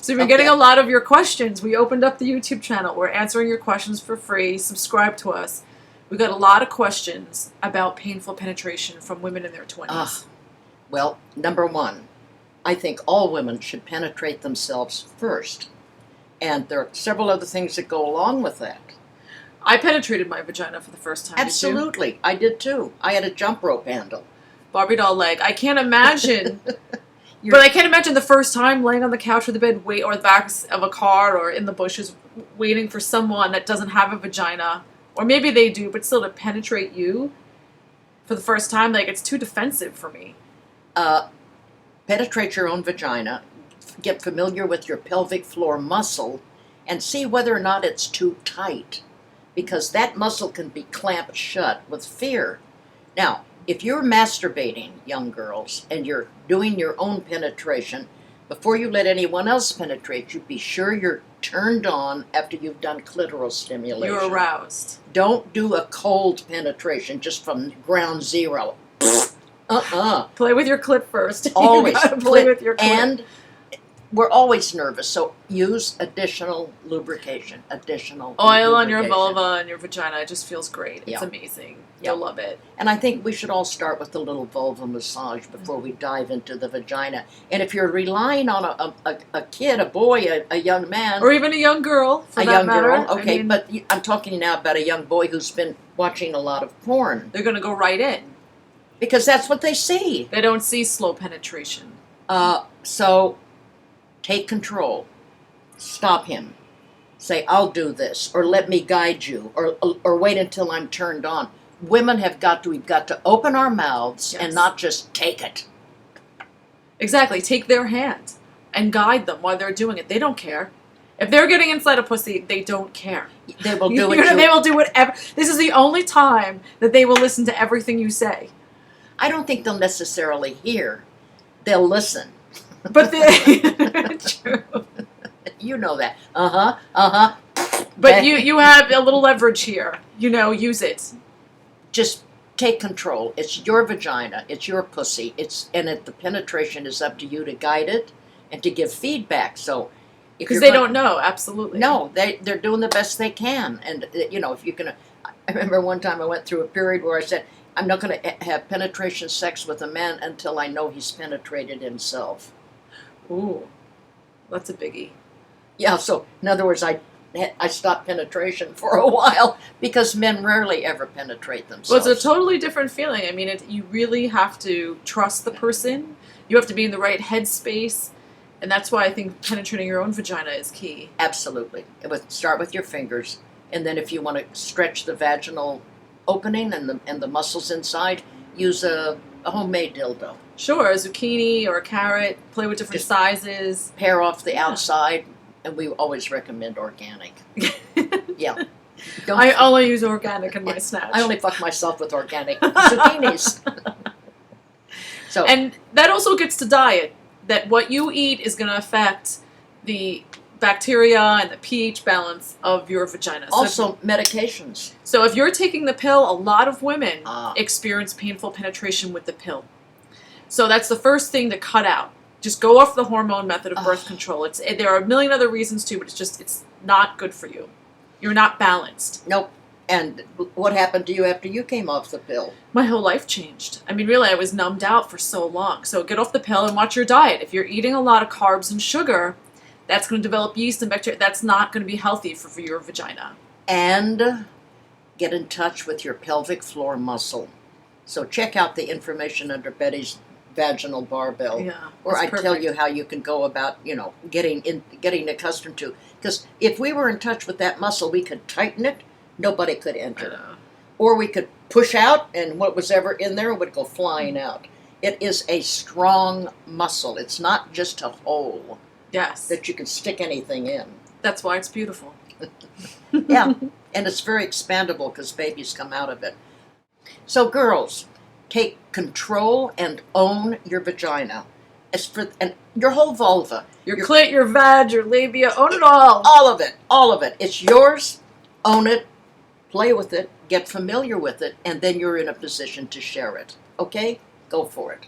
So we've been getting a lot of your questions. We opened up the YouTube channel. We're answering your questions for free. Subscribe to us. We got a lot of questions about painful penetration from women in their 20s. Well, number one, I think all women should penetrate themselves first. And there are several other things that go along with that. I penetrated my vagina for the first time. Absolutely. I did too. I had a jump rope handle. Barbie doll leg. I can't imagine. But I can't imagine the first time laying on the couch or the bed, or the back of a car or in the bushes, waiting for someone that doesn't have a vagina. Or maybe they do, but still to penetrate you for the first time, like, it's too defensive for me. Penetrate your own vagina. Get familiar with your pelvic floor muscle and see whether or not it's too tight. Because that muscle can be clamped shut with fear. Now, if you're masturbating, young girls, and you're doing your own penetration, before you let anyone else penetrate you, be sure you're turned on after you've done clitoral stimulation. You're aroused. Don't do a cold penetration just from ground zero. Play with your clit first. Always. You gotta play with your clit. And we're always nervous, so use additional lubrication. Oil on your vulva and your vagina. It just feels great. It's amazing. You'll love it. And I think we should all start with a little vulva massage before we dive into the vagina. And if you're relying on a kid, a boy, a young man, or even a young girl, for that matter. Girl, okay, I mean, but I'm talking now about a young boy who's been watching a lot of porn. They're going to go right in. Because that's what they see. They don't see slow penetration. So take control. Stop him. Say, I'll do this, or let me guide you, or wait until I'm turned on. Women we've got to open our mouths and not just take it. Exactly. Take their hand and guide them while they're doing it. They don't care. If they're getting inside a pussy, they don't care. They will do They will do whatever. This is the only time that they will listen to everything you say. I don't think they'll necessarily hear. They'll listen. But true. You know that. But you have a little leverage here. Use it. Just take control. It's your vagina. It's your pussy. The penetration is up to you to guide it and to give feedback. So, because they don't know, absolutely. No, they're doing the best they can. And if you can, I remember one time I went through a period where I said, I'm not going to have penetration sex with a man until I know he's penetrated himself. Ooh, that's a biggie. Yeah, so in other words, I stopped penetration for a while because men rarely ever penetrate themselves. Well, it's a totally different feeling. I mean, you really have to trust the person. You have to be in the right headspace. And that's why I think penetrating your own vagina is key. Absolutely. Start with your fingers. And then if you want to stretch the vaginal opening and the muscles inside, use a homemade dildo. Sure, a zucchini or a carrot. Play with different sizes. Pare off the outside, and we always recommend organic. Yeah. I only use organic in my snatch. I only fuck myself with organic zucchinis. And that also gets to diet. That what you eat is going to affect the bacteria and the pH balance of your vagina. Also, medications. So if you're taking the pill, a lot of women experience painful penetration with the pill. So that's the first thing to cut out. Just go off the hormone method of birth control. There are a million other reasons too, but it's not good for you. You're not balanced. Nope. And what happened to you after you came off the pill? My whole life changed. I mean, really, I was numbed out for so long. So get off the pill and watch your diet. If you're eating a lot of carbs and sugar, that's going to develop yeast and bacteria. That's not going to be healthy for your vagina. And get in touch with your pelvic floor muscle. So check out the information under Betty's vaginal barbell, where I tell you how you can go about, getting accustomed to. Because if we were in touch with that muscle, we could tighten it. Nobody could enter. Or we could push out, and what was ever in there would go flying out. It is a strong muscle. It's not just a hole. Yes. That you can stick anything in. That's why it's beautiful. Yeah. And it's very expandable because babies come out of it. So girls, take control and own your vagina. And your whole vulva. Your clit, your vag, your labia, own it all. All of it. All of it. It's yours. Own it. Play with it. Get familiar with it. And then you're in a position to share it. Okay? Go for it.